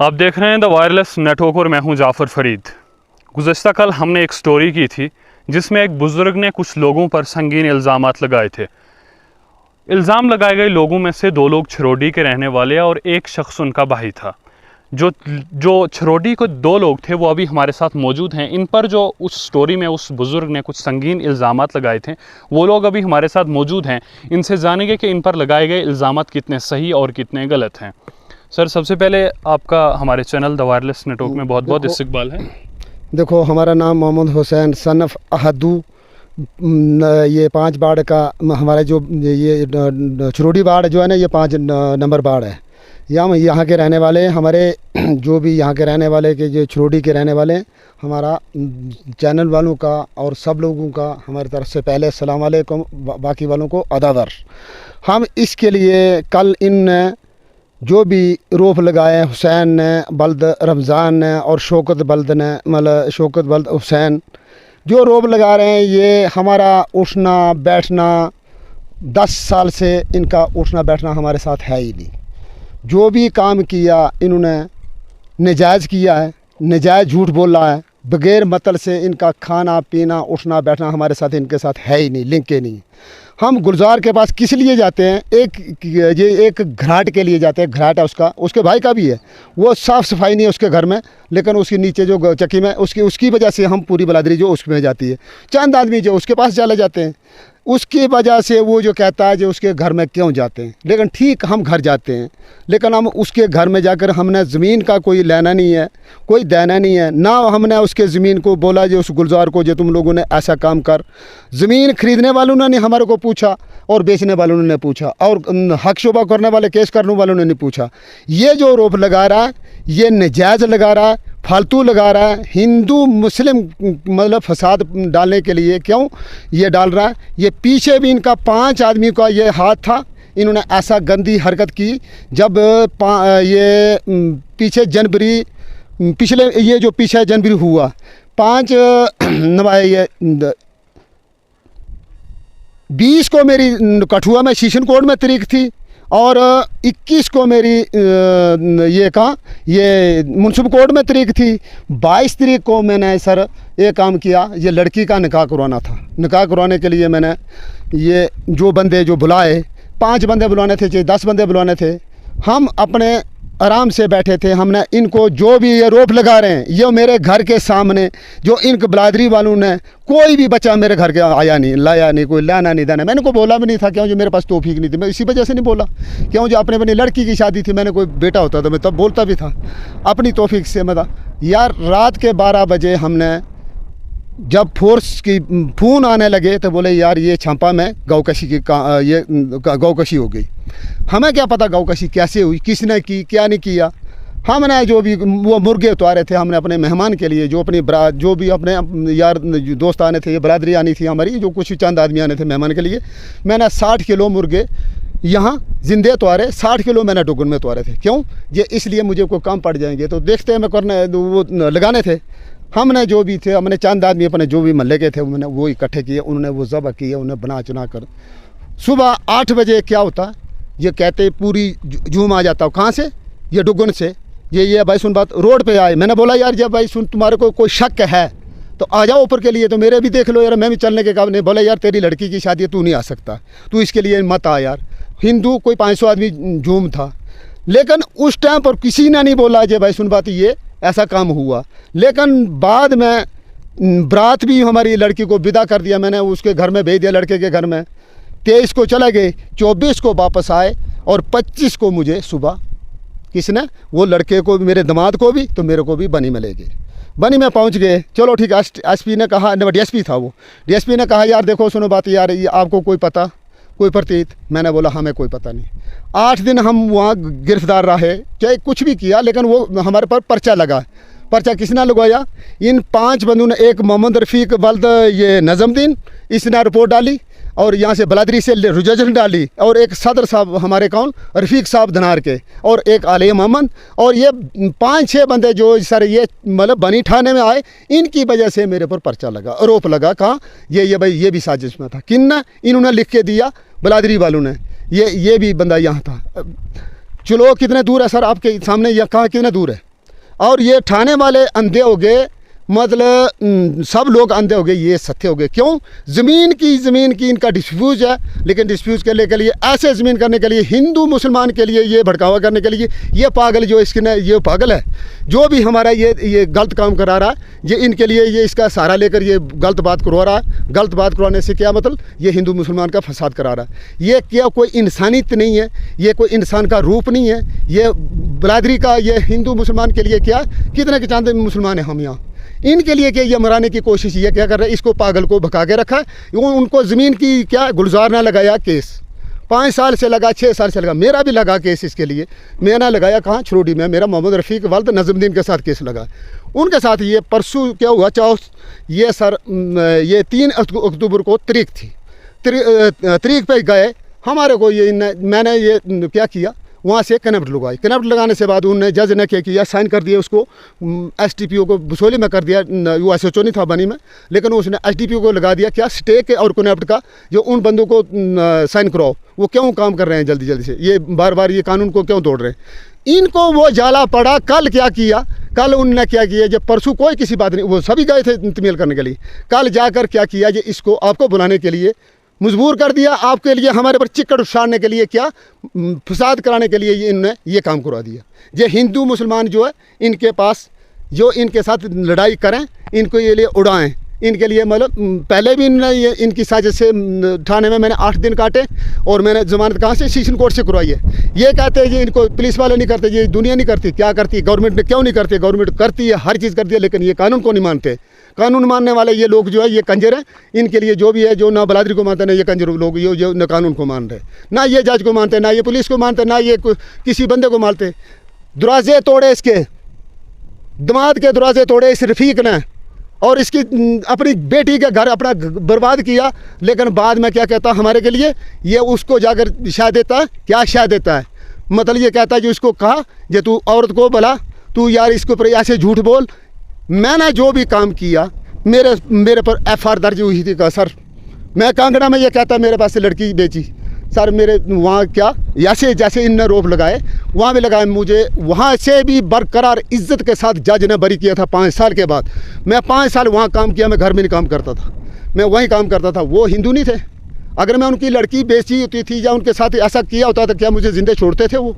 आप देख रहे हैं द वायरलेस नेटवर्क और मैं हूं जाफ़र फरीद। गुज़श्ता कल हमने एक स्टोरी की थी जिसमें एक बुज़ुर्ग ने कुछ लोगों पर संगीन इल्ज़ामात लगाए थे। इल्ज़ाम लगाए गए लोगों में से 2 लोग छरोडी के रहने वाले और एक शख्स उनका भाई था। जो छरोडी के 2 लोग थे वो अभी हमारे साथ मौजूद हैं। इन पर जो उस स्टोरी में उस बुज़ुर्ग ने कुछ संगीन इल्ज़ामात लगाए थे वो लोग अभी हमारे साथ मौजूद हैं। इनसे जानेंगे कि इन पर लगाए गए इल्ज़ामात कितने सही और कितने गलत हैं। सर, सबसे पहले आपका हमारे चैनल द वायरलेस नेटवर्क में बहुत बहुत इस्तकबाल है। देखो, हमारा नाम मोहम्मद हुसैन सनफ अहदू, ये 5 बाड़ का हमारा जो ये छरोडी बाड़ जो है ना, ये 5 नंबर बाड़ है। यहाँ के रहने वाले हमारे जो भी यहाँ के रहने वाले के जो छरोडी के रहने वाले हमारा चैनल वालों का और सब लोगों का हमारी तरफ से पहले अस्सलाम वालेकुम, बाकी वालों को अदावर। हम इसके लिए कल इन जो भी रोप लगाए हुसैन ने, बल्द रमज़ान ने और शौकत बल्द ने, मतलब शौकत बल्द हुसैन जो रोप लगा रहे हैं, ये हमारा उठना बैठना 10 साल से इनका उठना बैठना हमारे साथ है ही नहीं। जो भी काम किया इन्होंने नजायज़ किया है, नजायज़ झूठ बोला है, बग़ैर मतलब से इनका खाना पीना उठना बैठना हमारे साथ इनके साथ है ही नहीं, लिंक ही नहीं। हम गुलजार के पास किस लिए जाते हैं? एक घराट के लिए जाते हैं। घराट है उसके भाई का भी है, वो साफ़ सफाई नहीं है उसके घर में, लेकिन उसके नीचे जो चक्की में उसकी वजह से हम पूरी बलादरी जो उसमें जाती है, चंद आदमी जो उसके पास चले जाते हैं, उसकी वजह से वो जो कहता है जो उसके घर में क्यों जाते हैं। लेकिन ठीक, हम घर जाते हैं, लेकिन हम उसके घर में जाकर हमने ज़मीन का कोई लेना नहीं है, कोई देना नहीं है ना। हमने उसके ज़मीन को बोला जो उस गुलजार को जो तुम लोगों ने ऐसा काम कर। ज़मीन खरीदने वालों ने नहीं हमारे को पूछा और बेचने वालों ने नहीं पूछा और हक शुबा करने वाले, केस करने वालों ने नहीं पूछा। ये जो रोप लगा रहा है ये नजायज़ लगा रहा है, फालतू लगा रहा है, हिंदू मुस्लिम मतलब फसाद डालने के लिए क्यों ये डाल रहा है। ये पीछे भी इनका 5 आदमी का ये हाथ था। इन्होंने ऐसा गंदी हरकत की जब ये पीछे जनवरी पिछले ये जो पीछे जनवरी हुआ 5 ये 20 को मेरी कठुआ में शीशन कोट में तारीख थी और 21 को मेरी ये मुनसिप कोर्ट में तारीख थी। 22 तारीख को मैंने सर ये काम किया, ये लड़की का निकाह करवाना था। निकाह करवाने के लिए मैंने ये जो बंदे जो बुलाए, 5 बंदे बुलाने थे, चाहे 10 बंदे बुलाने थे, हम अपने आराम से बैठे थे। हमने इनको जो भी ये रोप लगा रहे हैं, ये मेरे घर के सामने जो इनके बलादरी वालों ने, कोई भी बच्चा मेरे घर के आया नहीं, लाया नहीं, कोई लाना नहीं देना। मैंने को बोला भी नहीं था क्यों, जो मेरे पास तौफीक नहीं थी। मैं इसी वजह से नहीं बोला क्यों, जो अपने अपनी लड़की की शादी थी, मैंने कोई बेटा होता तो मैं तब बोलता भी था अपनी तौफीक से। मैं यार रात के 12 बजे हमने जब फोर्स की फ़ोन आने लगे तो बोले यार ये छंपा में गौकशी की ये गौकशी हो गई। हमें क्या पता गौकशी कैसे हुई, किसने की, क्या नहीं किया। हमने जो भी वो मुर्गे उतारे थे, हमने अपने मेहमान के लिए, जो अपनी जो भी अपने यार दोस्त आने थे, ये बरादरी आनी थी हमारी, जो कुछ चंद आदमी आने थे मेहमान के लिए, मैंने 60 किलो मुर्गे यहाँ जिंदे उतारे, 60 किलो मैंने डुगन में उतारे थे। क्यों? ये इसलिए मुझे कोई कम पड़ जाएंगे तो देखते हैं मैं करने वो लगाने थे। हमने जो भी थे, हमने चंद आदमी अपने जो भी महल्ले के थे उन्होंने वो इकट्ठे किए, उन्होंने वो ज़बह किए, उन्हें बना चुना कर सुबह 8 बजे क्या होता, ये कहते पूरी झूम आ जाता। कहाँ से? ये डुगन से। ये भाई सुन बात, रोड पे आए। मैंने बोला यार जब भाई सुन तुम्हारे को कोई शक है तो आ जाओ ऊपर के लिए, तो मेरे भी देख लो यार, मैं भी चलने के काबिल नहीं। बोला यार तेरी लड़की की शादी है, तू नहीं आ सकता, तू इसके लिए मत आ यार। हिंदू कोई 500 आदमी झूम था, लेकिन उस टाइम पर किसी ने नहीं बोला जे भाई सुन बात ये ऐसा काम हुआ। लेकिन बाद में बारात भी हमारी लड़की को विदा कर दिया, मैंने उसके घर में भेज दिया, लड़के के घर में। 23 को चले गए, 24 को वापस आए और 25 को मुझे सुबह किसने, वो लड़के को भी, मेरे दामाद को भी, तो मेरे को भी बनी में ले गए। बनी में पहुंच गए, चलो ठीक है। एसपी ने कहा, डीएसपी था वो, डीएसपी ने कहा यार देखो सुनो बात यार, ये आपको कोई पता, कोई प्रतीत? मैंने बोला हमें कोई पता नहीं। 8 दिन हम वहाँ गिरफ्तार रहे, चाहे कुछ भी किया, लेकिन वो हमारे पर पर्चा लगा। पर्चा किसने लगवाया? इन 5 बंदों ने। एक मोहम्मद रफ़ीक बल्द ये नज़मुद्दीन, इसने रिपोर्ट डाली और यहाँ से बलादरी से रुजन डाली, और एक सदर साहब हमारे कौन, रफ़ीक साहब धनार के, और एक आलिया मोहम्मद, और ये 5-6 बंदे जो सर ये मतलब बनी ठाने में आए, इनकी वजह से मेरे पर पर्चा लगा, आरोप लगा। कहाँ? ये भाई ये भी साजिश में था। किन ने? इन्होंने लिख के दिया, बलादरी वालों ने। ये भी बंदा यहाँ था। चलो कितने दूर है सर आपके सामने, या कहाँ कितने दूर है? और ये ठाणे वाले अंधे हो गए, मतलब सब लोग अंधे हो गए, ये सत्य हो गए। क्यों? ज़मीन की इनका डिस्प्यूट है, लेकिन डिस्प्यूट करने के लिए ऐसे ज़मीन करने के लिए हिंदू मुसलमान के लिए ये भड़कावा करने के लिए ये पागल जो इसके ने ये पागल है जो भी हमारा ये गलत काम करा रहा है, ये इनके लिए ये इसका सहारा लेकर ये गलत बात करवा रहा है। गलत बात करवाने से क्या मतलब? ये हिंदू मुसलमान का फसाद करा रहा है। ये क्या कोई इंसानियत नहीं है, ये कोई इंसान का रूप नहीं है, ये बरादरी का, ये हिंदू मुसलमान के लिए क्या कितने के चांद मुसलमान हैं हम यहाँ, इनके लिए क्या ये मराने की कोशिश ये क्या कर रहे हैं? इसको पागल को भगा के रखा है। उनको ज़मीन की क्या गुलजार ना लगाया केस, 5 साल से लगा, 6 साल से लगा, मेरा भी लगा केस इसके लिए। मैंने लगाया कहाँ? छरोडी में। मेरा मोहम्मद रफ़ीक वाल्द नज़मुद्दीन के साथ केस लगा। उनके साथ ये परसों क्या हुआ, ये सर ये 3 अक्टूबर को तारीख थी, तारीख पे गए हमारे को ये मैंने ये क्या किया, वहाँ से कनेक्ट लगाई। कनेक्ट लगाने से बाद उन्होंने जज ने क्या किया, साइन कर दिया उसको, SDPO को बसोली में कर दिया, वो SHO नहीं था बनी में, लेकिन उसने SDPO को लगा दिया क्या, स्टे के और कनेक्ट का, जो उन बंदों को साइन कराओ। वो क्यों काम कर रहे हैं जल्दी जल्दी से, ये बार बार ये कानून को क्यों तोड़ रहे हैं? इनको वो जाला पड़ा। कल क्या किया, कल उनने क्या किया, जब परसों कोई किसी बात नहीं, वो सभी गए थे इंतमेल करने के लिए, कल जाकर क्या किया, ये इसको आपको बुलाने के लिए मजबूर कर दिया, आपके लिए हमारे पर चिक्कड़ उछालने के लिए, क्या फसाद कराने के लिए ये इन्होंने ये काम करवा दिया। ये हिंदू मुसलमान जो है इनके पास जो इनके साथ लड़ाई करें, इनको ये लिए उड़ाएं, इनके लिए मतलब पहले भी इन्होंने ये इनकी साजिश से थाने में मैंने 8 दिन काटे और मैंने ज़मानत कहाँ से, सेशन कोर्ट से करवाई है। ये कहते हैं ये इनको पुलिस वाले नहीं करते, ये दुनिया नहीं करती, क्या करती है गवर्नमेंट ने, क्यों नहीं करती? गवर्नमेंट करती है, हर चीज़ करती है, लेकिन ये कानून को नहीं मानते। कानून मानने वाले ये लोग जो है ये कंजर हैं। इनके लिए जो भी है, जो ना बलादरी को मानते ना ये कंजर लोग, ये न कानून को मान रहे, ना ये जज को मानते, ना ये पुलिस को मानते, ना ये किसी बंदे को मानते। दरवाजे तोड़े इसके, दामाद के दरवाजे तोड़े इस रफ़ीक ने, और इसकी अपनी बेटी के घर अपना बर्बाद किया। लेकिन बाद में क्या कहता हमारे के लिए, ये उसको जाकर शाह देता है, क्या शाह देता है, मतलब ये कहता है जो इसको कहा जे तू औरत को बोला, तू यार इसके ऊपर ऐसे झूठ बोल। मैंने जो भी काम किया मेरे पर FIR दर्ज हुई थी। सर मैं कांगड़ा में ये कहता मेरे पास से लड़की बेची, सर मेरे वहाँ क्या ऐसे जैसे इनने रोप लगाए वहाँ भी लगाए, मुझे वहाँ से भी बरकरार इज्जत के साथ जज ने बरी किया था 5 साल के बाद। मैं 5 साल वहाँ काम किया, मैं घर में नहीं काम करता था, मैं वहीं काम करता था। वो हिंदू नहीं थे, अगर मैं उनकी लड़की बेची होती थी या उनके साथ ऐसा किया होता तो क्या मुझे जिंदे छोड़ते थे? वो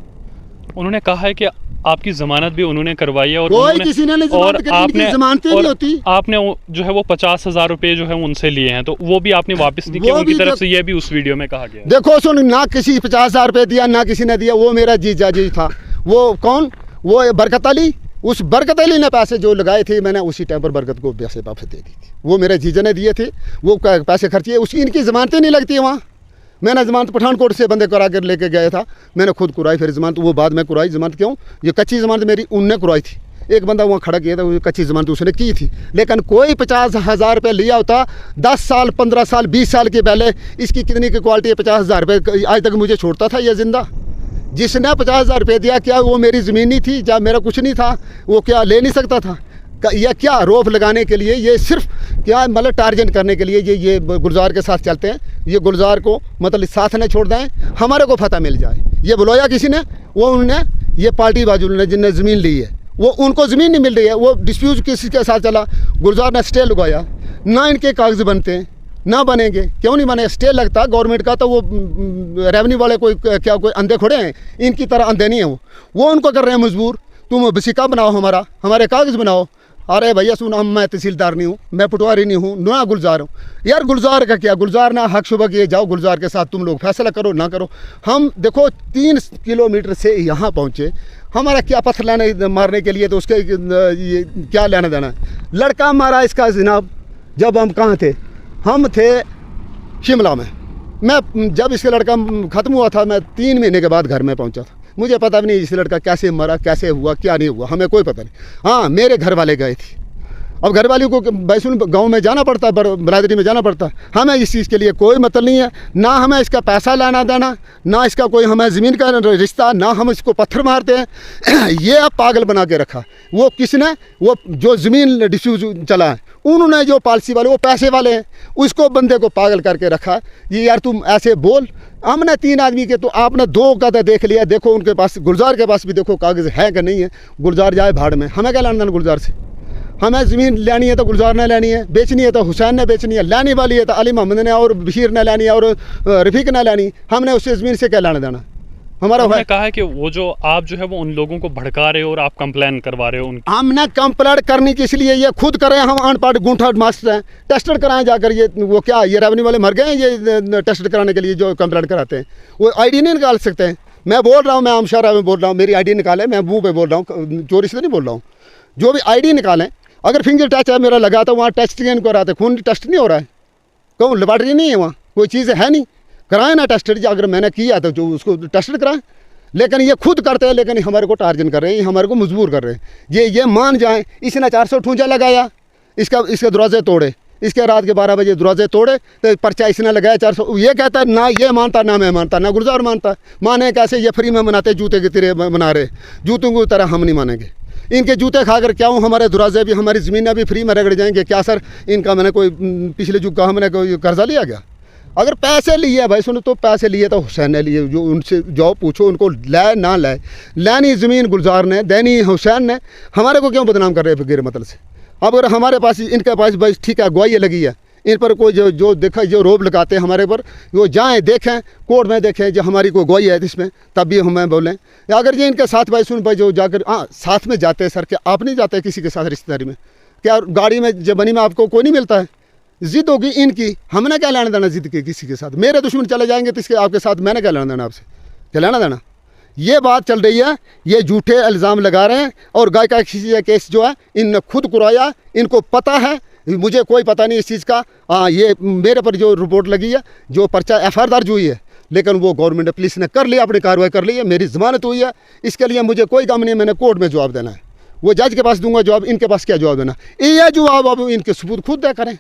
उन्होंने कहा है कि आपकी जमानत भी उन्होंने करवाई है, और कोई किसी ने नहीं और आपने जमानतें नहीं होती। आपने जो है वो 50,000 रुपए जो है उनसे लिए हैं, तो वो भी आपने वापस नहीं किए उनकी तरफ से, ये भी उस वीडियो में कहा गया। देखो सुन, ना किसी 50,000 रुपये दिया, ना किसी ने दिया। वो मेरा जीजा जी था। वो कौन? वो बरकत अली। उस बरकत अली ने पैसे जो लगाए थे, मैंने उसी टाइम पर बरकत को पैसे वापस दे दी थी। वो मेरे जीजा ने दिए थे, वो पैसे खर्चे, उसकी इनकी जमानतें नहीं लगती है वहाँ। मैंने ज़मानत पठानकोट से बंदे करा कर लेके गया था, मैंने खुद कराई, फिर ज़मानत वो बाद में कराई। ज़मानत क्यों? ये कच्ची ज़मानत मेरी उनने कराई थी। एक बंदा वहाँ खड़ा किया था, वो कच्ची ज़मानत उसने की थी। लेकिन कोई 50,000 रुपये लिया होता 10 साल 15 साल 20 साल के पहले, इसकी कितनी की क्वालिटी है? 50,000 रुपये आज तक मुझे छोड़ता था ये जिंदा। जिसने 50,000 रुपये दिया, क्या वो मेरी ज़मीन नहीं थी? जब मेरा कुछ नहीं था, वो क्या ले नहीं सकता था? या क्या रोप लगाने के लिए, ये सिर्फ क्या मतलब टारगेट करने के लिए ये गुलजार के साथ चलते हैं। ये गुलजार को मतलब साथ न छोड़ दें, हमारे को फतह मिल जाए। ये बुलाया किसी ने, वो उन्होंने ये पार्टी बाजू ने जिनने ज़मीन ली है, वो उनको ज़मीन नहीं मिल रही है। वो डिस्प्यूट किसी के साथ चला, गुलजार ने स्टे लगाया, ना इनके कागज़ बनते हैं, ना बनेंगे। क्यों नहीं बने? स्टे लगता गवर्नमेंट का, तो वो रेवेन्यू वाले कोई क्या कोई अंधे खोड़े हैं? इनकी तरह अंधे नहीं है वो उनको कर रहे हैं मजबूर, तुम वसीका बनाओ, हमारे कागज़ बनाओ। अरे भैया सुन, मैं तहसीलदार नहीं हूँ, मैं पटवारी नहीं हूँ, ना गुलजार हूँ। यार गुलजार का क्या? गुलजार ना हक शुबा किए जाओ, गुलजार के साथ तुम लोग फैसला करो ना करो। हम देखो 3 किलोमीटर से यहाँ पहुँचे, हमारा क्या पत्थर लाने मारने के लिए, तो उसके ये क्या लेना देना है? लड़का मारा इसका जनाब। जब हम कहाँ थे? हम थे शिमला में। मैं जब इसका लड़का ख़त्म हुआ था, मैं 3 महीने के बाद घर में पहुँचा था। मुझे पता भी नहीं इस लड़का कैसे मरा, कैसे हुआ, क्या नहीं हुआ, हमें कोई पता नहीं। हाँ, मेरे घर वाले गए थे, अब घर वालों को बैसुन गांव में जाना पड़ता है, बरादरी में जाना पड़ता है। हमें इस चीज़ के लिए कोई मतलब नहीं है, ना हमें इसका पैसा लेना देना, ना इसका कोई हमें ज़मीन का रिश्ता, ना हम इसको पत्थर मारते हैं। ये अब पागल बना के रखा। वो किसने, वो जो ज़मीन डिस्प्यूट चला है उन्होंने, जो पॉलिसी वाले वो पैसे वाले हैं, उसको बंदे को पागल करके रखा। ये यार तुम ऐसे बोल, हमने 3 आदमी के, तो आपने 2 का तो देख लिया, देखो उनके पास, गुलजार के पास भी देखो कागज़ है कि नहीं है। गुलजार जाए भाड़ में, हमें क्या लेना देना गुलजार से। हमें ज़मीन लेनी है तो गुलजार ने लेनी है, बेचनी है तो हुसैन ने बेचनी है, लेनी वाली है तो अली मोहम्मद ने और बशीर ने लेनी है और रफ़ीक ने लेनी। हमने उससे ज़मीन से क्या लेना देना। हमारा उन्होंने कहा है कि वो जो आप जो है वो उन लोगों को भड़का रहे हो और आप कंप्लेन करवा रहे हो उनकी। हमने कंप्लेंट करने की इसलिए ये खुद करें, हम अनपढ़ गूंठा मास्टर हैं, टेस्टेड कराएं जाकर। ये वो क्या, ये रेवेन्यू वाले मर गए हैं ये टेस्ट कराने के लिए जो कंप्लेंट कराते हैं। वो आईडी नहीं निकाल सकते हैं। मैं बोल रहा हूँ, मैं आमशारा में बोल रहा हूँ, मेरी आईडी निकालें, मैं मुँह पे बोल रहा हूँ, चोरी से नहीं बोल रहा हूँ। जो भी आईडी निकालें, अगर फिंगर टच है मेरा लगा तो वहाँ टेस्ट इनको कराते, खून टेस्ट नहीं हो रहा है, कहूँ लेबॉर्ट्री नहीं है, वहाँ कोई चीज़ है नहीं, कराएं ना टेस्टेड। अगर मैंने किया तो जो उसको टेस्टेड कराएं। लेकिन ये खुद करते हैं, लेकिन हमारे को टार्जन कर रहे हैं, ये हमारे को मजबूर कर रहे हैं। ये मान जाएं, इसने 400 ठूंजा लगाया, इसके दरवाजे तोड़े, इसके रात के 12 बजे दरवाजे तोड़े तो पर्चा इसने लगाया 400। ये कहता है ना ये मानता, ना मैं मानता, ना गुलजार मानता। माने कैसे, ये फ्री में मनाते, जूते की तरह बना रहे, जूतों की तरह हम नहीं मानेंगे। इनके जूते खाकर क्या हूँ, हमारे दरवाजे भी, हमारी ज़मीनें भी फ्री में रगड़ जाएंगे क्या सर। इनका मैंने कोई पिछले युग का हमने कोई कर्जा लिया गया। अगर पैसे लिए भाई सुनो, तो पैसे लिए तो हुसैन ने लिए, जो उनसे जाओ पूछो उनको, लाए ना लाए, लेनी ज़मीन गुलजार ने, देनी हुसैन ने। हमारे को क्यों बदनाम कर रहे हैं फिर मतलब से। अब अगर हमारे पास, इनके पास भाई ठीक है गवाही लगी है, इन पर कोई जो देखा, जो रोब लगाते हैं हमारे पर, वो जाएँ देखें, कोर्ट में देखें जो हमारी कोई गवाही है इसमें, तब भी हमें बोलें। अगर ये इनके साथ भाई सुन भाई जो जाकर, हाँ साथ में जाते हैं सर, क्या आप नहीं जाते किसी के साथ रिश्तेदारी में? क्या गाड़ी में जबनी में आपको कोई नहीं मिलता है? जिद होगी इनकी, हमने क्या लेना देना जिद की किसी के साथ। मेरे दुश्मन चले जाएंगे तो इसके आपके साथ मैंने क्या लेना देना आपसे, क्या लेना देना। ये बात चल रही है, ये झूठे इल्ज़ाम लगा रहे हैं। और गाय का किसी केस जो है इनने खुद कराया, इनको पता है, मुझे कोई पता नहीं इस चीज़ का। हाँ ये मेरे पर जो रिपोर्ट लगी है, जो पर्चा FIR दर्ज हुई है, लेकिन वो गवर्नमेंट पुलिस ने कर लिया, अपनी कार्रवाई कर ली है, मेरी ज़मानत हुई है। इसके लिए मुझे कोई काम नहीं, मैंने कोर्ट में जवाब देना है, वो जज के पास दूंगा जवाब, इनके पास क्या जवाब देना। ये जवाब अब इनके सबूत खुद दे करें,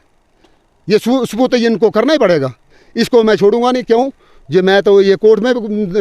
ये सबूत तो ये इनको करना ही पड़ेगा। इसको मैं छोड़ूंगा नहीं, क्यों जो मैं तो ये कोर्ट में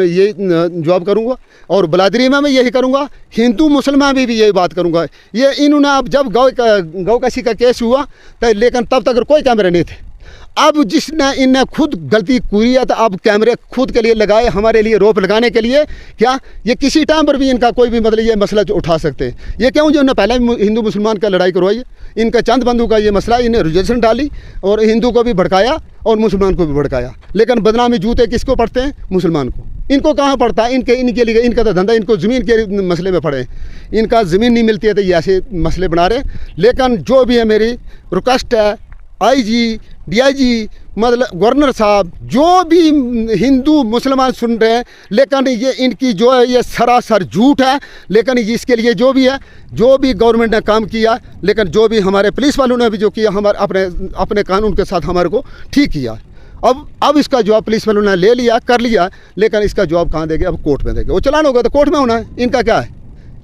ये जवाब करूंगा और बलादरी में मैं यही करूंगा, हिंदू मुसलमान भी यही बात करूंगा। ये इन्होंने अब जब गौ कसी का केस हुआ तो, लेकिन तब तक कोई कैमरे नहीं थे। अब जिसने इनने खुद गलती की है तो अब कैमरे खुद के लिए लगाए, हमारे लिए रोप लगाने के लिए। क्या ये किसी टाइम पर भी इनका कोई भी मतलब ये मसला उठा सकते हैं। ये क्यों, जो इन्होंने पहले हिंदू मुसलमान का लड़ाई करवाई है, इनका चंद बंधु का ये मसला, इन्हें रिजर्वेशन डाली और हिंदू को भी भड़काया और मुसलमान को भी भड़काया। लेकिन बदनामी जूते किसको पड़ते हैं, मुसलमान को। इनको कहाँ पड़ता है, इनके लिए, इनका तो धंधा, इनको ज़मीन के मसले में पड़े, इनका ज़मीन नहीं मिलती है तो ये ऐसे मसले बना रहे। लेकिन जो भी है मेरी रिक्वेस्ट है, IG DIG मतलब गवर्नर साहब, जो भी हिंदू मुसलमान सुन रहे हैं, लेकिन ये इनकी जो है ये सरासर झूठ है। लेकिन इसके लिए जो भी है, जो भी गवर्नमेंट ने काम किया, लेकिन जो भी हमारे पुलिस वालों ने भी जो किया, हमारे अपने कानून के साथ हमारे को ठीक किया। अब इसका जवाब पुलिस वालों ने ले लिया, कर लिया, लेकिन इसका जवाब कहाँ देंगे, अब कोर्ट में देंगे। वो चलान होगा तो कोर्ट में होना है। इनका क्या है,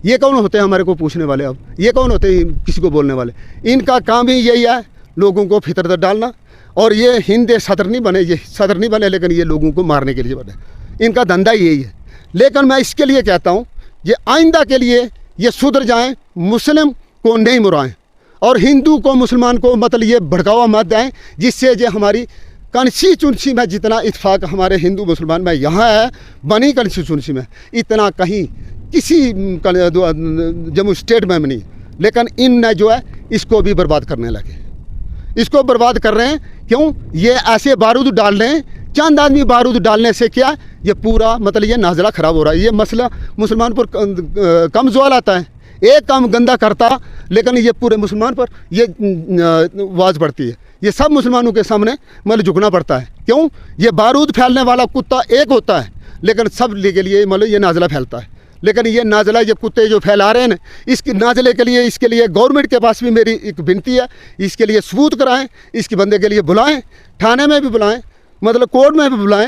ये कौन होते हैं हमारे को पूछने वाले, अब ये कौन होते हैं किसी को बोलने वाले। इनका काम ही यही है, लोगों को फितरत डालना। और ये हिंद सदर नहीं बने, ये सदर नहीं बने, लेकिन ये लोगों को मारने के लिए बने। इनका धंधा यही है। लेकिन मैं इसके लिए कहता हूँ, ये आइंदा के लिए ये सुधर जाएं, मुस्लिम को नहीं मुराएं और हिंदू को मुसलमान को मतलब ये भड़कावा मत दें, जिससे जो हमारी कंस्टिट्यूंसी में जितना इत्फाक हमारे हिंदू मुसलमान में यहाँ है, बनी कंस्टिट्यूंसी में, इतना कहीं किसी जम्मू स्टेट में नहीं। लेकिन इन जो है इसको भी बर्बाद करने लगे, इसको बर्बाद कर रहे हैं। क्यों, ये ऐसे बारूद डाल रहे हैं, चंद आदमी बारूद डालने से क्या, ये पूरा मतलब ये नाजला ख़राब हो रहा है। ये मसला मुसलमान पर कम ज़वाल आता है, एक काम गंदा करता, लेकिन ये पूरे मुसलमान पर ये आवाज़ पड़ती है। ये सब मुसलमानों के सामने मतलब झुकना पड़ता है। क्यों, ये बारूद फैलने वाला कुत्ता एक होता है, लेकिन सब के लिए मतलब ये नाजला फैलता है। लेकिन ये नाजला, ये कुत्ते जो फैला रहे हैं, इसके नाजले के लिए, इसके लिए गवर्नमेंट के पास भी मेरी एक विनती है, इसके लिए सबूत कराएं, इसके बंदे के लिए बुलाएं, थाने में भी बुलाएं, मतलब कोर्ट में भी बुलाएं,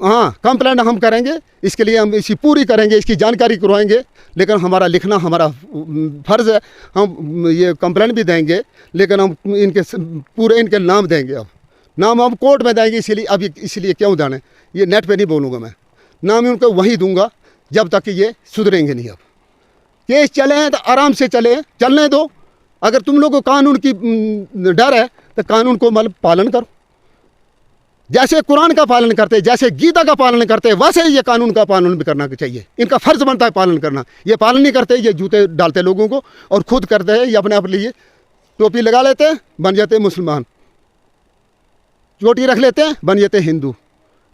हाँ कंप्लेंट हम करेंगे, इसके लिए हम इसी पूरी करेंगे, इसकी जानकारी करवाएंगे, लेकिन हमारा लिखना हमारा फ़र्ज़ है। हम ये कंप्लेंट भी देंगे, लेकिन हम इनके पूरे इनके नाम देंगे। अब नाम हम कोर्ट में देंगे, इसीलिए अब इसलिए क्यों जाने, ये नेट पे नहीं बोलूँगा मैं, नाम उनको वहीं दूंगा जब तक कि ये सुधरेंगे नहीं। अब केस चले हैं तो आराम से चलने दो। अगर तुम लोग को कानून की डर है तो कानून को मतलब पालन करो, जैसे कुरान का पालन करते, जैसे गीता का पालन करते, वैसे ही ये कानून का पालन भी करना चाहिए। इनका फ़र्ज़ बनता है पालन करना। ये पालन नहीं करते, ये जूते डालते लोगों को और खुद करते हैं। ये अपने आप लिए टोपी लगा लेते हैं, बन जाते हैं मुसलमान, चोटी रख लेते हैं, बन जाते हैं हिंदू।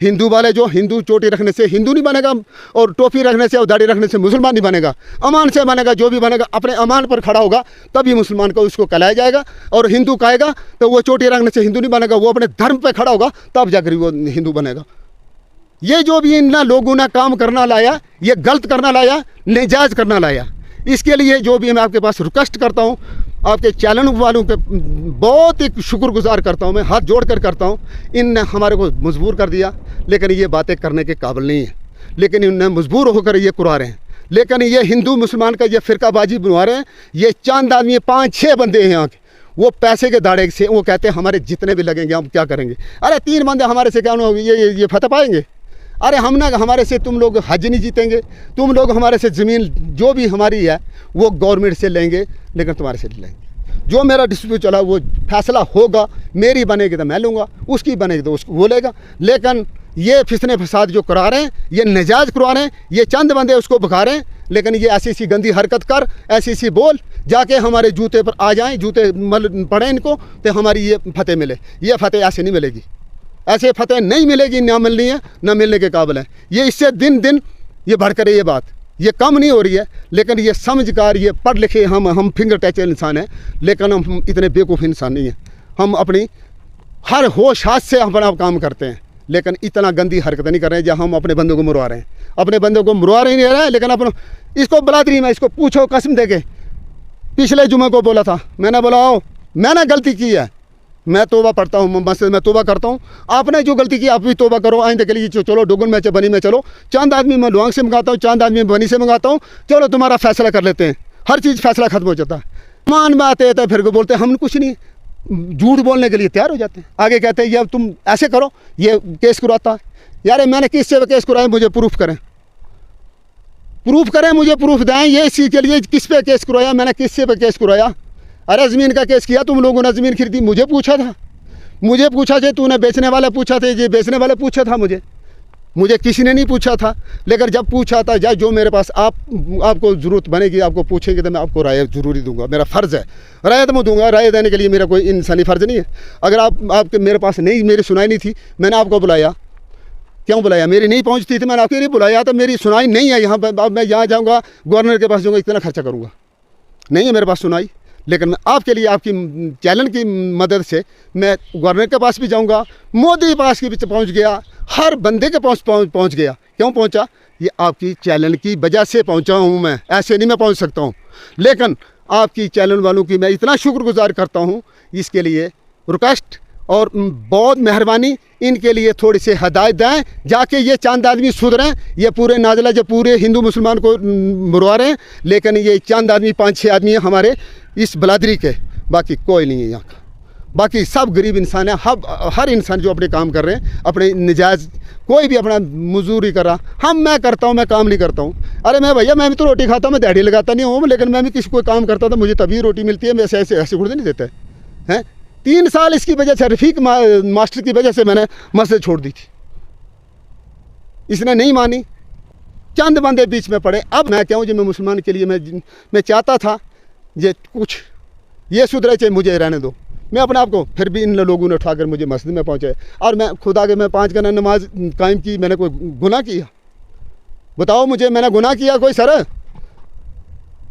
हिंदू वाले जो हिंदू चोटी रखने से हिंदू नहीं बनेगा, और टोपी रखने से और दाढ़ी रखने से मुसलमान नहीं बनेगा। अमान से बनेगा, जो भी बनेगा अपने अमान पर खड़ा होगा तभी मुसलमान को उसको कहलाया जाएगा। और हिंदू कहेगा तो वो चोटी रखने से हिंदू नहीं बनेगा, वो अपने धर्म पर खड़ा होगा तब जाकर वो हिंदू बनेगा। ये जो भी इन लोगों ने काम करना लाया, ये गलत करना लाया, नाजायज़ करना लाया। इसके लिए जो भी मैं आपके पास रिक्वेस्ट करता हूँ, आपके चैनल वालों के बहुत ही शुक्रगुजार करता हूँ, मैं हाथ जोड़ कर करता हूँ। इनने हमारे को मजबूर कर दिया, लेकिन ये बातें करने के काबिल नहीं है, लेकिन इनने मजबूर होकर ये कुरा रहे हैं। लेकिन ये हिंदू मुसलमान का ये फ़िरकाबाजी बनवा रहे हैं। ये चंद आदमी 5-6 बंदे हैं यहाँ के, वो पैसे के दाड़े से वो कहते हैं हमारे जितने भी लगेंगे हम क्या करेंगे। अरे 3 बंदे हमारे से क्या ये फतह पाएंगे? अरे हम ना, हमारे से तुम लोग हज नहीं जीतेंगे, तुम लोग हमारे से ज़मीन जो भी हमारी है वो गवर्नमेंट से लेंगे, लेकिन तुम्हारे से नहीं लेंगे। जो मेरा डिस्प्यूट चला वो फैसला होगा, मेरी बनेगी तो मैं लूँगा, उसकी बनेगी तो उसको वो लेगा। लेकिन ये फिसने फसाद जो करा रहे हैं, ये नाजायज़ करवा रहे हैं, ये चंद बंदे उसको भगा रहे हैं। लेकिन ये ऐसी गंदी हरकत कर, ऐसी बोल, जाके हमारे जूते पर आ जाएँ, जूते पड़े इनको, तो हमारी ये फतेह मिले। ये फतेह ऐसे नहीं मिलेगी, ऐसे फतेह नहीं मिलेगी, ना मिलनी है, ना मिलने के काबिल है। ये इससे दिन दिन ये बढ़ कर ये बात ये कम नहीं हो रही है। लेकिन ये समझकार, ये पढ़ लिखे हम फिंगर टच इंसान हैं, लेकिन हम इतने बेवकूफ़ इंसान नहीं हैं। हम अपनी हर होश हाथ से अपना काम करते हैं, लेकिन इतना गंदी हरकत नहीं कर रहे हैं जहाँ हम अपने बंदों को मरवा रहे हैं। अपने बंदों को मरवा नहीं रहे हैं, लेकिन अपना इसको बलादरी में इसको पूछो कसम दे के। पिछले जुमे को बोला था, मैंने बोला आओ, मैंने गलती की है, मैं तोबा पढ़ता हूँ, मस्जिद में तोबा करता हूँ। आपने जो गलती की आप भी तोबा करो, आइंदे के लिए चलो डोगन में बनी में चलो, चंद आदमी मैं लुआंग से मंगाता हूँ, चंद आदमी बनी से मंगाता हूँ, चलो तुम्हारा फैसला कर लेते हैं। हर चीज़ फैसला खत्म हो जाता है। मान में आते हैं फिर बोलते हैं हम कुछ नहीं, झूठ बोलने के लिए तैयार हो जाते हैं। आगे कहते हैं ये तुम ऐसे करो, ये केस करवाता है। यार मैंने किससे केस कराया, मुझे प्रूफ करें, मुझे प्रूफ दें। ये इसी के लिए किस पे केस करवाया, मैंने किससे पे केस करवाया? अरे ज़मीन का केस किया, तुम लोगों ने ज़मीन खरीदी, मुझे पूछा था, तूने बेचने वाले पूछा थे, ये बेचने वाले पूछा था मुझे किसी ने नहीं पूछा था। लेकिन जब पूछा था, या जो मेरे पास आपको ज़रूरत बनेगी, आपको पूछेंगे तो मैं आपको राय ज़रूरी दूंगा, मेरा फ़र्ज़ है। राय तो मैं दूंगा, राय देने के लिए मेरा कोई इंसानी फ़र्ज़ नहीं है। अगर आपके मेरे पास नहीं, मेरी सुनाई नहीं थी, मैंने आपको बुलाया, क्यों बुलाया? मेरी नहीं पहुंचती थी, मैंने आपके लिए बुलाया, तो मेरी सुनाई नहीं है यहाँ पर। अब मैं यहाँ जाऊँगा, गवर्नर के पास जाऊँगा, इतना खर्चा करूँगा, नहीं है मेरे पास सुनाई। लेकिन मैं आपके लिए, आपकी चैनल की मदद से मैं गवर्नर के पास भी जाऊंगा, मोदी के पास भी पहुंच गया, हर बंदे के पास पहुंच गया। क्यों पहुंचा? ये आपकी चैनल की वजह से पहुंचा हूं मैं, ऐसे नहीं मैं पहुंच सकता हूं। लेकिन आपकी चैनल वालों की मैं इतना शुक्रगुजार करता हूं, इसके लिए रिक्वेस्ट और बहुत मेहरबानी, इनके लिए थोड़ी सी हदायत दें, जाके ये चंद आदमी सुधरें। ये पूरे नाजला जो पूरे हिंदू मुसलमान को मरवा रहे हैं, लेकिन ये चंद आदमी 5-6 आदमी हैं हमारे इस बलादरी के, बाकी कोई नहीं है यहाँ का। बाकी सब गरीब इंसान है, हर इंसान जो अपने काम कर रहे हैं, अपने नजायज़ कोई भी अपना मजदूरी कर रहा। मैं करता हूँ, मैं काम नहीं करता हूँ। अरे मैं भैया, मैं भी तो रोटी खाता हूँ, मैं दिहाड़ी लगाता नहीं हूँ, लेकिन मैं भी किसी को काम करता था, मुझे तभी रोटी मिलती है। मैं ऐसे गुड़ नहीं देते हैं। 3 साल इसकी वजह से, रफ़ीक मास्टर की वजह से मैंने मस्जिद छोड़ दी थी, इसने नहीं मानी, चंद बंदे बीच में पड़े। अब मैं क्या हूँ, जो मैं मुसलमान के लिए मैं चाहता था ये कुछ ये सुधरे, चाहे मुझे रहने दो। मैं अपने आप को फिर भी इन लोगों ने उठाकर मुझे मस्जिद में पहुँचाए, और मैं खुदा के मैं 5 गना नमाज कायम की। मैंने कोई गुनाह किया? बताओ मुझे, मैंने गुनाह किया कोई? सर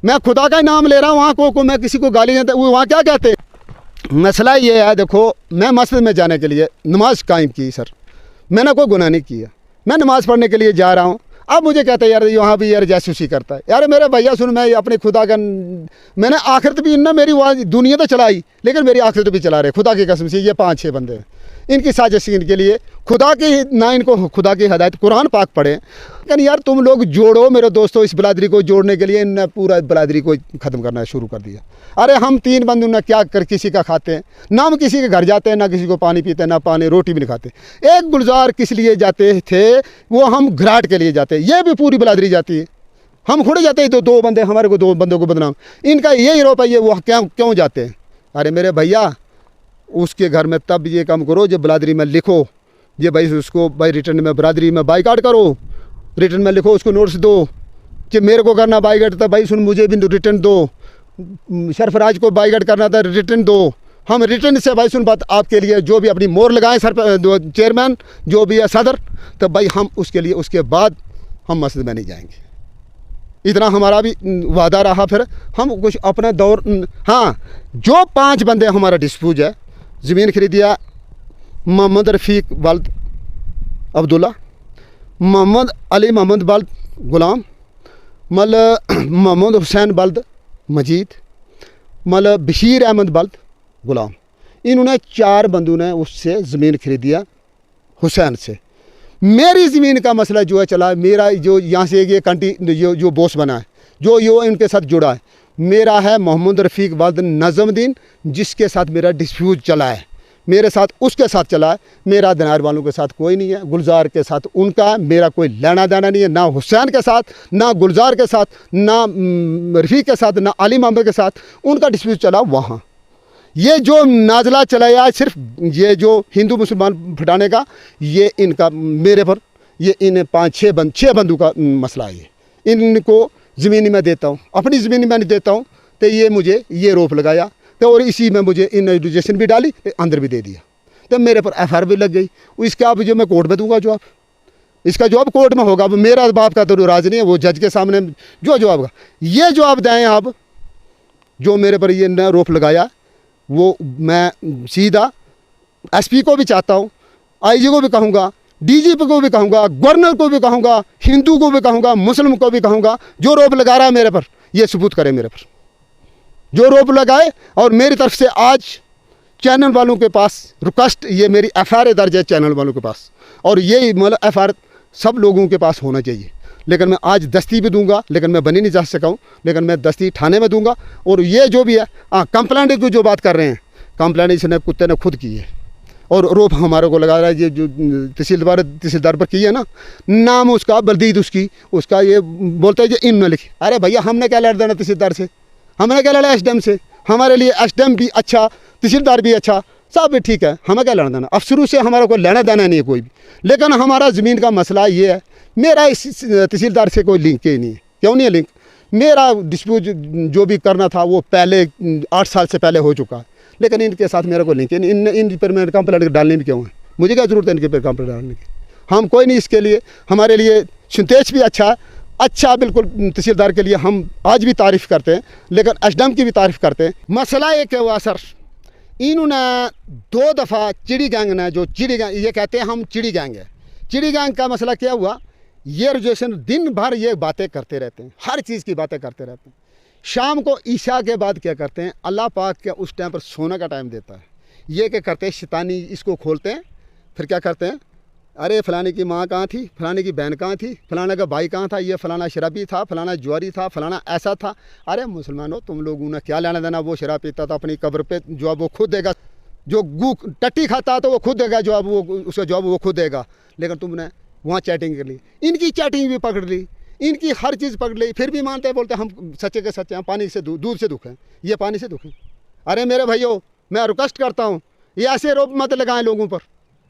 मैं खुदा का ही नाम ले रहा हूँ, वहाँ को मैं किसी को गाली देता, वो वहाँ क्या कहते हैं? मसला ये है, देखो मैं मस्जिद में जाने के लिए नमाज कायम की सर, मैंने कोई गुनाह नहीं किया, मैं नमाज़ पढ़ने के लिए जा रहा हूँ। अब मुझे कहते हैं यार यहाँ भी यार जासूसी करता है। यार मेरे भैया सुन, मैं अपने खुदा का, मैंने आखिरत भी ना, मेरी वहाँ दुनिया तो चलाई, लेकिन मेरी आखिरत भी चला रहे खुदा की कसम से। ये 5-6 बंदे हैं, इनकी साजिश इनके लिए खुदा की ना इनको खुदा की हदायत कुरान पाक पढ़े। लेकिन यार तुम लोग जोड़ो मेरे दोस्तों, इस बिरादरी को जोड़ने के लिए इन्होंने पूरा बिरादरी को ख़त्म करना शुरू कर दिया। अरे हम 3 बंदे ना क्या कर किसी का खाते हैं, ना हम किसी के घर जाते हैं, ना किसी को पानी पीते हैं, ना पानी रोटी भी नहीं खाते। एक गुलजार किस लिए जाते थे, वो हम घराट के लिए जाते हैं। ये भी पूरी बिरादरी जाती है, हम खुद जाते हैं तो 2 बंदे हमारे को 2 बंदों को बदनाम, इनका यही रोप है, ये वो क्यों जाते हैं। अरे मेरे भैया उसके घर में तब ये काम करो जब बिरादरी में लिखो, ये भाई उसको भाई रिटर्न में बिरादरी में बाइकाट करो, रिटर्न में लिखो, उसको नोटिस दो कि मेरे को करना बाइकाट था भाई सुन मुझे भी रिटर्न दो, सरफराज को बाइकाट करना था रिटर्न दो। हम रिटर्न से भाई सुन बात आपके लिए जो भी अपनी मोहर लगाएं सर चेयरमैन जो भी है सदर, तब भाई हम उसके लिए उसके बाद हम मस्जिद में नहीं जाएंगे। इतना हमारा भी वादा रहा। फिर हम कुछ अपना दौर, हाँ जो 5 बंदे हमारा डिस्प्यूट है, ज़मीन खरीदिया मोहम्मद रफ़ीक वालद अब्दुल्ला, मोहम्मद अली मोहम्मद वालद गुलाम, मल मोहम्मद हुसैन वालद मजीद, मल बशीर अहमद वालद गुलाम। इन्होंने 4 बंदों ने उससे ज़मीन खरीदिया हुसैन से। मेरी ज़मीन का मसला जो है चला, मेरा जो यहाँ से ये कंटी जो बॉस बना है, जो इनके साथ जुड़ा है, मेरा है मोहम्मद रफ़ीक वालद नज़मुद्दीन, जिसके साथ मेरा डिस्प्यूट चला है, मेरे साथ उसके साथ चला है। मेरा दिनार वालों के साथ कोई नहीं है, गुलजार के साथ उनका मेरा कोई लेना देना नहीं है, ना हुसैन के साथ, ना गुलजार के साथ, ना रफ़ीक के साथ, ना अली मोहम्मद के साथ उनका डिस्प्यूट चला वहाँ। ये जो नाजला चलाया सिर्फ ये जो हिंदू मुसलमान फटाने का, ये इनका मेरे पर ये इन 5-6 बंदों का मसला है। इनको ज़मीन में देता हूँ, अपनी ज़मीन में नहीं देता हूँ, तो ये मुझे ये रोप लगाया तो और इसी में मुझे इन एजुकेशन भी डाली, अंदर भी दे दिया, तो मेरे पर FIR भी लग गई। इसका अब जो मैं कोर्ट में दूंगा जवाब, इसका जवाब कोर्ट में होगा। अब मेरा बाप का तो राज नहीं है, वो जज के सामने जो जवाब का ये जवाब दें आप, जो मेरे पर ये नया रोप लगाया वो मैं सीधा SP को भी चाहता हूँ, IG को भी कहूँगा, DGP को भी कहूँगा, गवर्नर को भी कहूँगा, हिंदू को भी कहूँगा, मुस्लिम को भी कहूँगा, जो रोप लगा रहा है मेरे पर ये सबूत करे मेरे पर, जो रोप लगाए। और मेरी तरफ से आज चैनल वालों के पास रिक्वेस्ट, ये मेरी FIR दर्ज है चैनल वालों के पास, और ये मतलब FIR सब लोगों के पास होना चाहिए। लेकिन मैं आज दस्ती भी दूंगा, लेकिन मैं बनी नहीं जा सका हूँ, लेकिन मैं दस्ती थाने में दूंगा। और ये जो भी है कंप्लेंट की जो बात कर रहे हैं, कंप्लेंट इसने कुत्ते ने खुद की है, और रोप हमारे को लगा रहा है। ये जो तहसीलदार पर की है ना, नाम उसका बलदीद उसका ये बोलते हैं कि इन न लिखी। अरे भैया हमने क्या लड़ देना तहसीलदार से, हमने क्या लड़ा SDM से, हमारे लिए SDM भी अच्छा, तहसीलदार भी अच्छा, सब भी ठीक है, हमें क्या लेना देना, अफसरों से हमारा कोई लेना देना नहीं है कोई भी। लेकिन हमारा ज़मीन का मसला ये है, मेरा इस तहसीलदार से कोई लिंक ही नहीं है। क्यों नहीं है लिंक? मेरा डिस्प्यूट जो भी करना था वो पहले 8 साल से पहले हो चुका है, लेकिन इनके साथ मेरा कोई लिंक है नहीं। इन पर मेरे कंप्लेंट डालने में क्यों है, मुझे क्या ज़रूरत है इनके पर कंप्लेंट डालने की। हम कोई नहीं इसके लिए, हमारे लिए सिंतेज भी अच्छा बिल्कुल तहसीलदार के लिए हम आज भी तारीफ़ करते हैं, लेकिन SDM की भी तारीफ़ करते हैं। मसला एक है हुआ सर, इन्होंने 2 दफ़ा चिड़ी गैंग ने, जो चिड़ी गैंग ये कहते हैं हम चिड़ी गैंग है, चिड़ी गैंग का मसला क्या हुआ, ये रजिस्ट्रेशन दिन भर ये बातें करते रहते हैं, हर चीज़ की बातें करते रहते हैं। शाम को ईशा के बाद क्या करते हैं, अल्लाह पाक के उस टाइम पर सोने का टाइम देता है, ये क्या करते हैं, शैतानी इसको खोलते हैं, फिर क्या करते हैं, अरे फलाने की माँ कहाँ थी, फलाने की बहन कहाँ थी, फलाना का भाई कहाँ था, ये फलाना शराबी था, फलाना जुआरी था, फलाना ऐसा था। अरे मुसलमानों तुम लोगों ने क्या लेना देना, वो शराब पीता था अपनी कब्र पे, जवाब वो खुद देगा, जो गू टट्टी खाता तो वो खुद देगा जवाब, वो उसका जवाब वो खुद देगा। लेकिन तुमने वहाँ चैटिंग कर ली, इनकी चैटिंग भी पकड़ ली, इनकी हर चीज़ पकड़ ली, फिर भी मानते हैं, बोलते हम सच्चे के सच्चे हैं, पानी से दूध से दुख है, ये पानी से दुख है। अरे मेरे भाइयों मैं रिक्वेस्ट करता हूँ, ये ऐसे रोप मत लगाएं लोगों पर,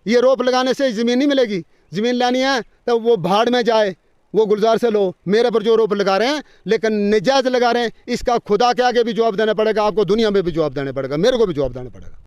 ये रोप लगाने से ज़मीन नहीं मिलेगी। ज़मीन लेनी है तो वो भाड़ में जाए, वो गुलजार से लो। मेरे पर जो रोप लगा रहे हैं लेकिन निजायज़ लगा रहे हैं, इसका खुदा के आगे भी जवाब देना पड़ेगा, आपको दुनिया में भी जवाब देना पड़ेगा, मेरे को भी जवाब देना पड़ेगा।